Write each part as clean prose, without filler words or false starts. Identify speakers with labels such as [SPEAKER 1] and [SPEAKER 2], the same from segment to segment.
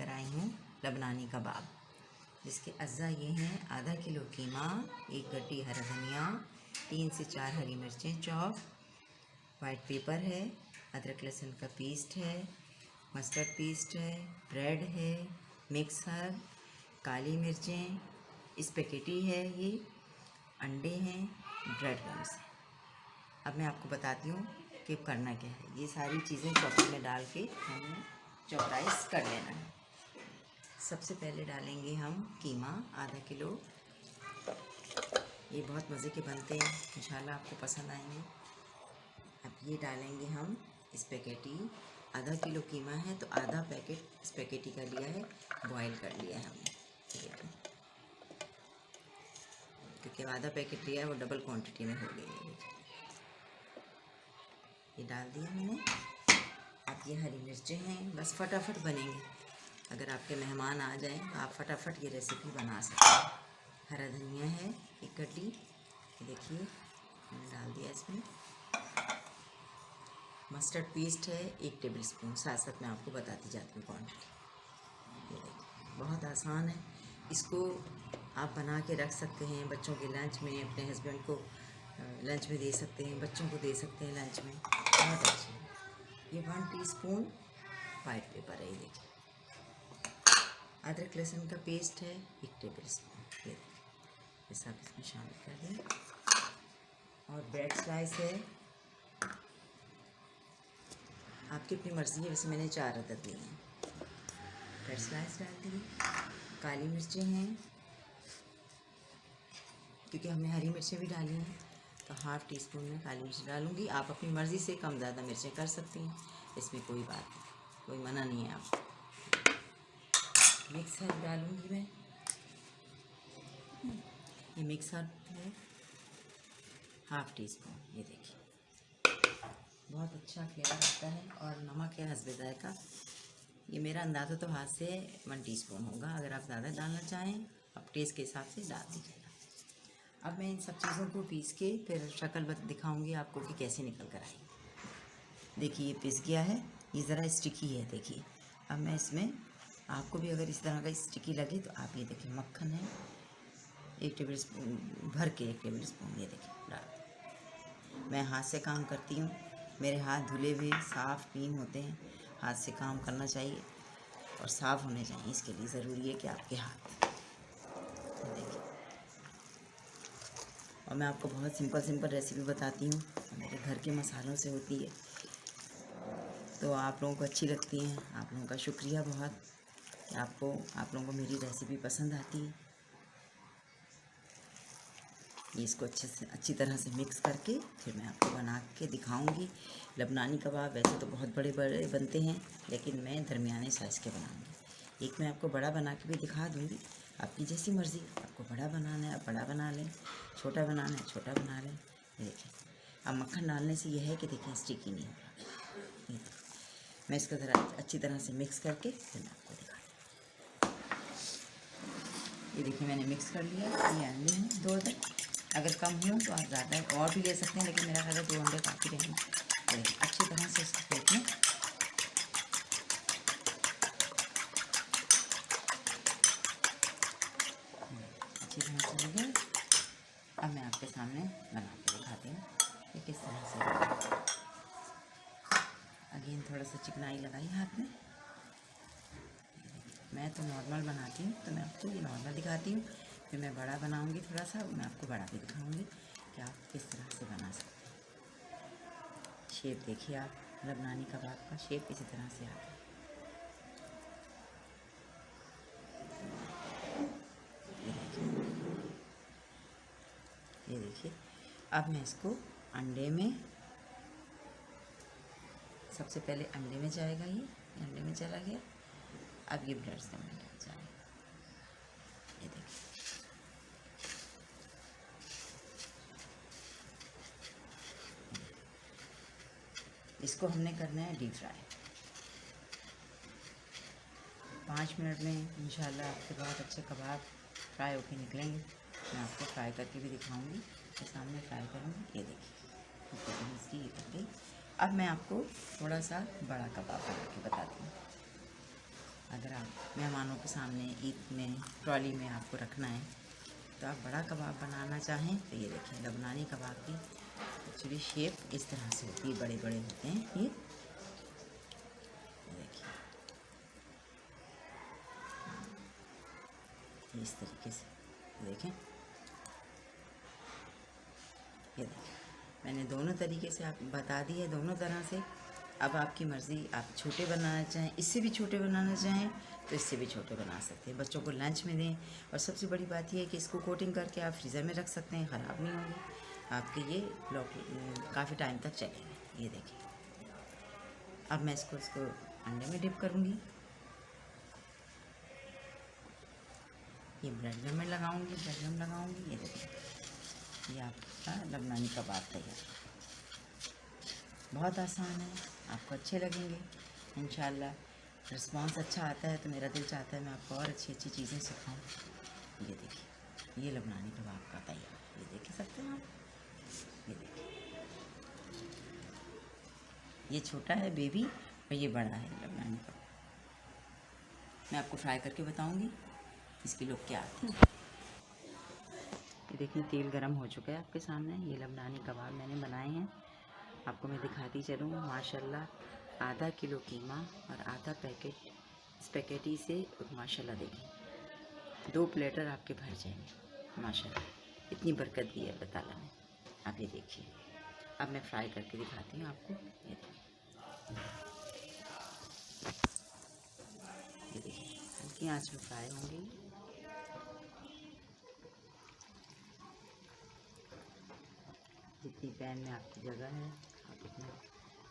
[SPEAKER 1] लेकर आई हूँ लबनानी कबाब, जिसके अज्जा ये हैं: आधा किलो कीमा, 1 गड्डी हरा धनिया, 3 से 4 हरी मिर्चें चॉप, वाइट पेपर है, अदरक लहसुन का पेस्ट है, मस्टर्ड पेस्ट है, ब्रेड है, मिक्स हर्ब, काली मिर्चें, स्पेगेटी है, ये अंडे हैं, ब्रेड क्रम्स हैं। अब मैं आपको बताती हूँ कि करना क्या है। ये सारी चीज़ें चॉपर में डाल के हमें चॉपराइज कर लेना है। सबसे पहले डालेंगे हम कीमा आधा किलो। ये बहुत मज़े के बनते हैं, इंशाल्लाह आपको पसंद आएंगे। अब ये डालेंगे हम स्पेगेटी। आधा किलो कीमा है तो आधा पैकेट स्पेगेटी का लिया है, बॉईल कर लिया है हमने, क्योंकि आधा पैकेट लिया है वो डबल क्वांटिटी में हो गई है। ये डाल दिया मैंने। अब ये हरी मिर्चें हैं, बस फटाफट बनेंगे। अगर आपके मेहमान आ जाएं तो आप फटाफट ये रेसिपी बना सकते हैं। हरा धनिया है 1 कटली, देखिए मैंने डाल दिया इसमें। मस्टर्ड पेस्ट है 1 टेबल स्पून, साथ साथ मैं आपको बताती जाती हूँ क्वान्टिटी। ये देखिए बहुत आसान है, इसको आप बना के रख सकते हैं बच्चों के लंच में, अपने हस्बैंड को लंच में दे सकते हैं, बच्चों को दे सकते हैं लंच में, बहुत अच्छी है। ये 1 टीस्पून वाइट पेपर है, ये देखिए। अदरक लहसुन का पेस्ट है 1 टेबल स्पून, ये देखिए, ये सब इसमें शामिल कर दें। और ब्रेड स्लाइस है, आपकी अपनी मर्ज़ी है, वैसे मैंने 4 अदद लिए हैं। ब्रेड स्लाइस डाल दी। काली मिर्चें हैं, क्योंकि हमने हरी मिर्चें भी डाली हैं तो ½ टीस्पून में काली मिर्च डालूँगी। आप अपनी मर्ज़ी से कम ज़्यादा मिर्चें कर सकती हैं, इसमें कोई बात नहीं, कोई मना नहीं है आपको। मिक्स हर्ब डालूँगी मैं, ये मिक्स हर्ब है ½ टीस्पून, ये देखिए बहुत अच्छा फ्लेवर आता है। और नमक है हस्बे जायका, ये मेरा अंदाज़ा तो हाथ से 1 टीस्पून होगा, अगर आप ज़्यादा डालना चाहें आप टेस्ट के हिसाब से डाल दीजिएगा। अब मैं इन सब चीज़ों को पीस के फिर शक्ल दिखाऊंगी आपको कि कैसे निकल कर आई। देखिए ये पिस गया है, ये ज़रा स्टिकी है, देखिए। अब मैं इसमें, आपको भी अगर इस तरह का स्टिकी लगे तो आप ये देखिए मक्खन है 1 टेबल स्पून भर के, 1 टेबल स्पून, ये देखिए डाल। मैं हाथ से काम करती हूँ, मेरे हाथ धुले हुए साफ़ क्लीन होते हैं। हाथ से काम करना चाहिए और साफ़ होने चाहिए, इसके लिए ज़रूरी है कि आपके हाथ देखिए। और मैं आपको बहुत सिंपल रेसिपी बताती हूँ, मेरे घर के मसालों से होती है, तो आप लोगों को अच्छी लगती हैं। आप लोगों का शुक्रिया बहुत कि आप लोगों को मेरी रेसिपी पसंद आती है। ये इसको अच्छी तरह से मिक्स करके फिर मैं आपको बना के दिखाऊंगी। लबनानी कबाब वैसे तो बहुत बड़े बड़े बनते हैं, लेकिन मैं दरमियाने साइज़ के बनाऊंगी। एक मैं आपको बड़ा बना के भी दिखा दूंगी, आपकी जैसी मर्ज़ी, आपको बड़ा बनाना है आप बड़ा बना लें, छोटा बनाना है छोटा बना लें। ये देखिए, अब मक्खन डालने से यह है कि देखिए स्टिकी नहीं होगा। ये मैं इसको ज़रा अच्छी तरह से मिक्स करके फिर मैं आपको दिखाती हूँ। ये देखिए मैंने मिक्स कर लिया। ये अंडे हैं 2 अदद, अगर कम हो तो आप ज़्यादा और भी ले सकते हैं, लेकिन मेरा ख्याल है 2 अंडे काफ़ी रहेंगे। अच्छी तरह से इसको फेंट लें। अच्छी तरह से हो गया। अब मैं आपके सामने बना के दिखाती हूँ कि किस तरह से। अगेन थोड़ा सा चिकनाई लगाई हाथ में। मैं तो नॉर्मल बनाती हूँ, तो मैं आपको ये नॉर्मल दिखाती हूँ। फिर मैं बड़ा बनाऊँगी थोड़ा सा, मैं आपको बड़ा भी दिखाऊँगी कि आप किस तरह से बना सकते हैं। शेप देखिए आप, लबनानी कबाब का शेप इसी तरह से आता है। ये देखिए। अब मैं इसको अंडे में, सबसे पहले अंडे में जाएगा, ये अंडे में चला गया। अब ये ब्रेड से में डल जाएगा, ये देखिए। इसको हमने करना है डीप फ्राई। 5 मिनट में इंशाल्लाह आपके बहुत अच्छे कबाब फ्राई होके निकलेंगे। मैं आपको फ्राई करके भी दिखाऊंगी, तो सामने फ्राई करूँगी। ये देखिए इसकी ये कर गई। अब मैं आपको थोड़ा सा बड़ा कबाब बना के बताती हूँ। अगर आप मेहमानों के सामने ईद में ट्रॉली में आपको रखना है तो आप बड़ा कबाब बनाना चाहें तो ये देखिए लबनानी कबाब की एक्चुअली शेप इस तरह से होती है, बड़े बड़े होते हैं ये देखिए इस तरीके से देखें। ये देखिए मैंने दोनों तरीके से आप बता दी है, दोनों तरह से। अब आपकी मर्ज़ी, आप छोटे बनाना चाहें, इससे भी छोटे बनाना चाहें तो इससे भी छोटे बना सकते हैं, बच्चों को लंच में दें। और सबसे बड़ी बात यह है कि इसको कोटिंग करके आप फ्रीज़र में रख सकते हैं, ख़राब नहीं होंगे आपके, ये काफ़ी टाइम तक चलेंगे। ये देखिए अब मैं इसको अंडे में डिप करूँगी, ये ब्रेड में लगाऊँगी, ये देखिए ये आपका लबनानी कबाब तैयार। बहुत आसान है, आपको अच्छे लगेंगे इंशाल्लाह। रिस्पांस अच्छा आता है तो मेरा दिल चाहता है मैं आपको और अच्छी अच्छी चीज़ें सिखाऊं। ये देखिए ये लबनानी कबाब का तैयार, ये देख सकते हैं आप। ये देखिए ये छोटा है बेबी और ये बड़ा है लबनानी कबाब। मैं आपको फ्राई करके बताऊंगी इसकी लुक क्या आती है। ये देखिए तेल गरम हो चुका है आपके सामने, ये लबनानी कबाब मैंने बनाए हैं, आपको मैं दिखाती चलूँ। माशाल्लाह आधा किलो कीमा और आधा पैकेट स्पैगेटी से माशाल्लाह देखिए 2 प्लेटर आपके भर जाएंगे माशाल्लाह, इतनी बरकत दी है अल्लाह ताला ने। आप ये देखिए अब मैं फ्राई करके दिखाती हूँ आपको। ये देखिए हल्की आंच में फ्राई होंगे। जितनी पैन में आपकी जगह है आप इतना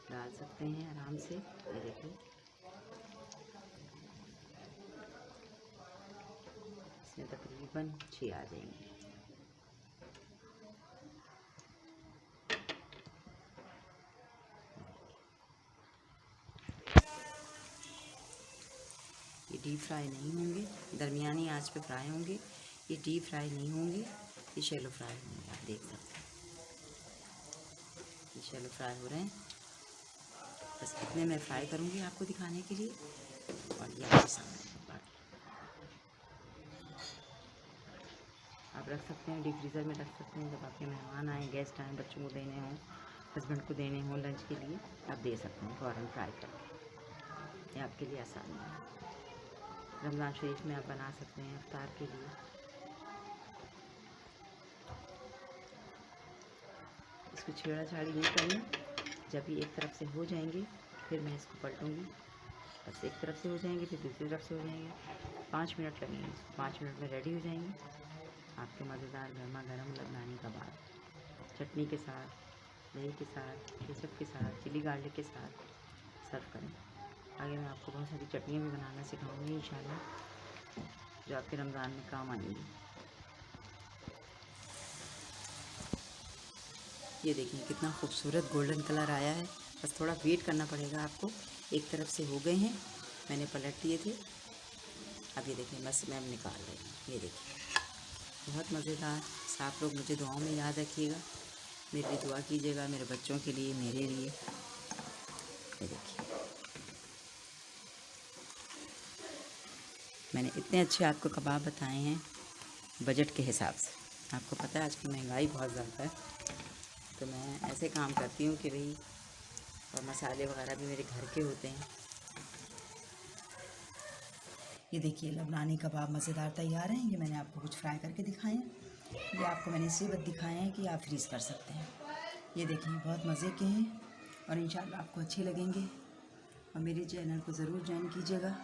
[SPEAKER 1] डाल सकते हैं आराम से। ये देखिए इसमें तकरीबन 6 आ जाएंगे। ये डीप फ्राई नहीं होंगे, दरमियानी आंच पे फ्राई होंगे, ये डीप फ्राई नहीं होंगे, ये शैलो फ्राई होंगे। आप देख सकते हैं ये शैलो फ्राई हो रहे हैं, बस इतने मैं फ्राई करूँगी आपको दिखाने के लिए। और ये आपके सामने बाकी आप रख सकते हैं, डीप फ्रीज़र में रख सकते हैं। जब आपके मेहमान आएँ, गेस्ट आएँ, बच्चों को देने हों, हस्बैंड को देने हों लंच के लिए, आप दे सकते हैं फ़ौरन फ्राई करके। ये आपके लिए आसानी है। रमज़ान शरीफ में आप बना सकते हैं इफ्तार के लिए। इसको छेड़ा छाड़ी नहीं करनी, जब ये एक तरफ से हो जाएंगे फिर मैं इसको पलटूँगी। बस एक तरफ से हो जाएंगे फिर दूसरी तरफ से हो जाएंगे, 5 मिनट लगेंगे, 5 मिनट में रेडी हो जाएंगे आपके मज़ेदार गर्मा गर्म लबनानी कबाब। चटनी के साथ, दही के साथ, केचप के साथ, चिली गार्लिक के साथ सर्व करें। आगे मैं आपको बहुत सारी चटनियाँ भी बनाना सिखाऊंगी इंशाल्लाह, जो आपके रमज़ान में काम आएंगी। ये देखिए कितना खूबसूरत गोल्डन कलर आया है, बस थोड़ा वेट करना पड़ेगा आपको। एक तरफ से हो गए हैं, मैंने पलट दिए थे। अब ये देखिए बस मैं अब निकाल रही हूँ। ये देखिए बहुत मज़ेदार। आप लोग मुझे दुआओं में याद रखिएगा, मेरे लिए दुआ कीजिएगा, मेरे बच्चों के लिए, मेरे लिए। ये देखिए मैंने इतने अच्छे आपको कबाब बताए हैं बजट के हिसाब से। आपको पता है आज की महंगाई बहुत ज़्यादा है, तो मैं ऐसे काम करती हूँ कि भाई, और मसाले वगैरह भी मेरे घर के होते हैं। ये देखिए लबनानी कबाब मज़ेदार तैयार हैं। ये मैंने आपको कुछ फ्राई करके दिखाए हैं, ये आपको मैंने इसलिए बस दिखाए हैं कि आप फ्रीज़ कर सकते हैं। ये देखिए बहुत मज़े के हैं और इंशाल्लाह आपको अच्छे लगेंगे। और मेरे चैनल को ज़रूर ज्वाइन कीजिएगा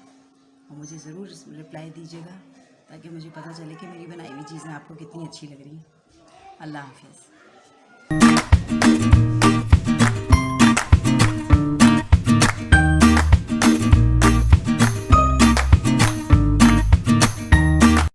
[SPEAKER 1] और मुझे ज़रूर रिप्लाई दीजिएगा, ताकि मुझे पता चले कि मेरी बनाई हुई चीज़ें आपको कितनी अच्छी लग रही हैं। अल्लाह हाफ़िज़।